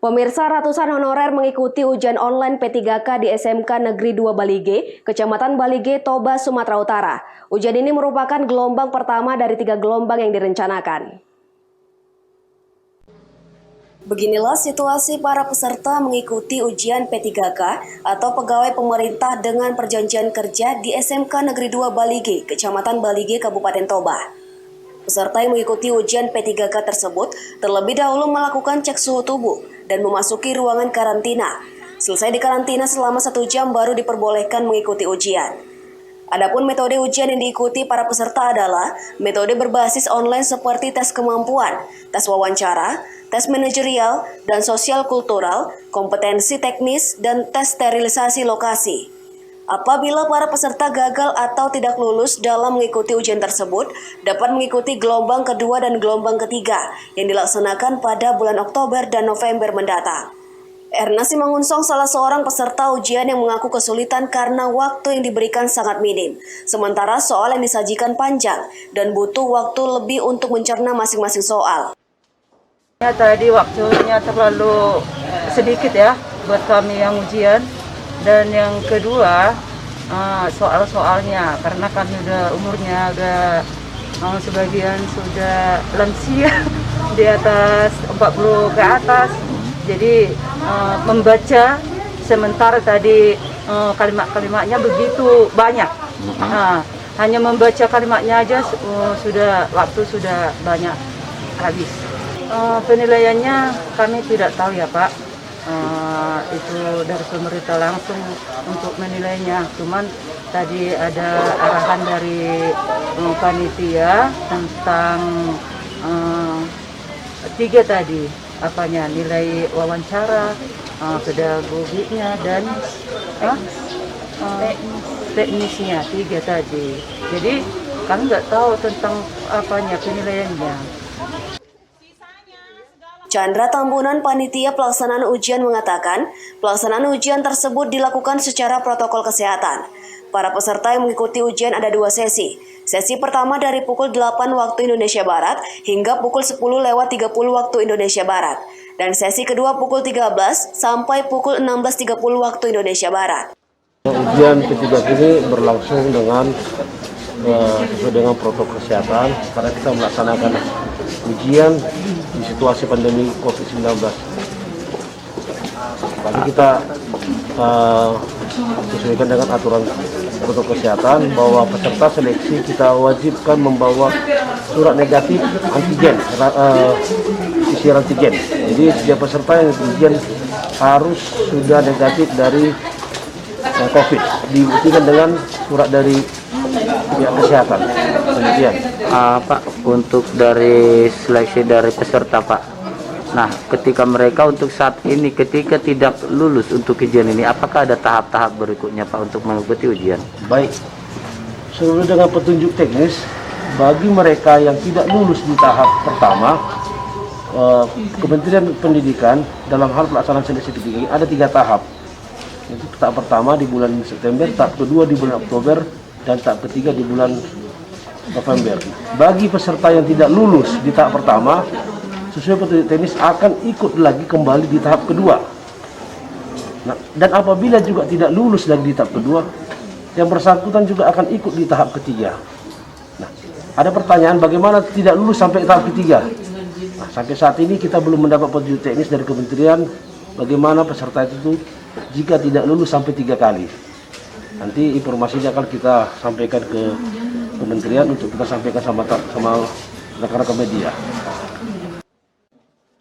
Pemirsa, ratusan honorer mengikuti ujian online P3K di SMK Negeri 2 Balige, Kecamatan Balige, Toba, Sumatera Utara. Ujian ini merupakan gelombang pertama dari 3 gelombang yang direncanakan. Beginilah situasi para peserta mengikuti ujian P3K atau pegawai pemerintah dengan perjanjian kerja di SMK Negeri 2 Balige, Kecamatan Balige, Kabupaten Toba. Peserta yang mengikuti ujian P3K tersebut terlebih dahulu melakukan cek suhu tubuh dan memasuki ruangan karantina. Selesai di karantina selama 1 jam baru diperbolehkan mengikuti ujian. Adapun metode ujian yang diikuti para peserta adalah metode berbasis online seperti tes kemampuan, tes wawancara, tes manajerial dan sosial kultural, kompetensi teknis, dan tes sterilisasi lokasi. Apabila para peserta gagal atau tidak lulus dalam mengikuti ujian tersebut, dapat mengikuti gelombang kedua dan gelombang ketiga yang dilaksanakan pada bulan Oktober dan November mendatang. Erna Simangunsong, salah seorang peserta ujian yang mengaku kesulitan karena waktu yang diberikan sangat minim, sementara soal yang disajikan panjang dan butuh waktu lebih untuk mencerna masing-masing soal. Tadi waktunya terlalu sedikit ya buat kami yang ujian. Dan yang kedua, soal-soalnya, karena kami umurnya sebagian sudah lansia, di atas 40 ke atas. Jadi membaca, sementara tadi kalimat-kalimatnya begitu banyak. Hanya membaca kalimatnya aja waktu sudah banyak habis. Penilaiannya kami tidak tahu ya Pak. Itu dari pemerintah langsung untuk menilainya. Cuman tadi ada arahan dari panitia tentang 3 tadi, nilai wawancara, pedagoginya dan teknisnya 3 tadi. Jadi kami nggak tahu tentang penilaiannya. Chandra Tambunan, panitia pelaksanaan ujian, mengatakan pelaksanaan ujian tersebut dilakukan secara protokol kesehatan. Para peserta yang mengikuti ujian ada 2 sesi. Sesi pertama dari pukul 8 waktu Indonesia Barat hingga pukul 10:30 waktu Indonesia Barat. Dan sesi kedua pukul 13 sampai pukul 16:30 waktu Indonesia Barat. Ujian P3K ini berlangsung sesuai dengan protokol kesehatan karena kita melaksanakan ujian di situasi pandemi COVID-19. Tadi kita sesuaikan dengan aturan protokol kesehatan bahwa peserta seleksi kita wajibkan membawa surat negatif antigen, PCR antigen. Jadi setiap peserta yang ujian harus sudah negatif dari COVID, dibuktikan dengan surat dari pihak kesehatan. Demikian. Pak, untuk dari seleksi dari peserta Pak, nah ketika mereka untuk saat ini ketika tidak lulus untuk ujian ini, apakah ada tahap-tahap berikutnya Pak untuk mengikuti ujian? Baik, sesuai dengan petunjuk teknis, bagi mereka yang tidak lulus di tahap pertama, Kementerian Pendidikan dalam hal pelaksanaan seleksi P3K ada 3 tahap. Itu tahap pertama di bulan September, tahap kedua di bulan Oktober, dan tahap ketiga di bulan November. Bagi peserta yang tidak lulus di tahap pertama, sesuai petunjuk teknis akan ikut lagi kembali di tahap kedua. Nah, dan apabila juga tidak lulus lagi di tahap kedua, yang bersangkutan juga akan ikut di tahap ketiga. Nah, ada pertanyaan bagaimana tidak lulus sampai tahap ketiga? Nah, sampai saat ini kita belum mendapat petunjuk teknis dari kementerian bagaimana peserta itu jika tidak lulus sampai 3 kali. Nanti informasinya akan kita sampaikan ke kementerian untuk kita sampaikan sama rekan-rekan media.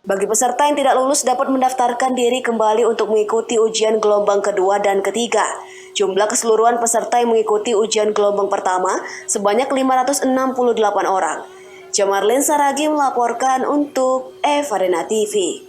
Bagi peserta yang tidak lulus dapat mendaftarkan diri kembali untuk mengikuti ujian gelombang kedua dan ketiga. Jumlah keseluruhan peserta yang mengikuti ujian gelombang pertama sebanyak 568 orang. Jamarlin Saragi melaporkan untuk Evarena TV.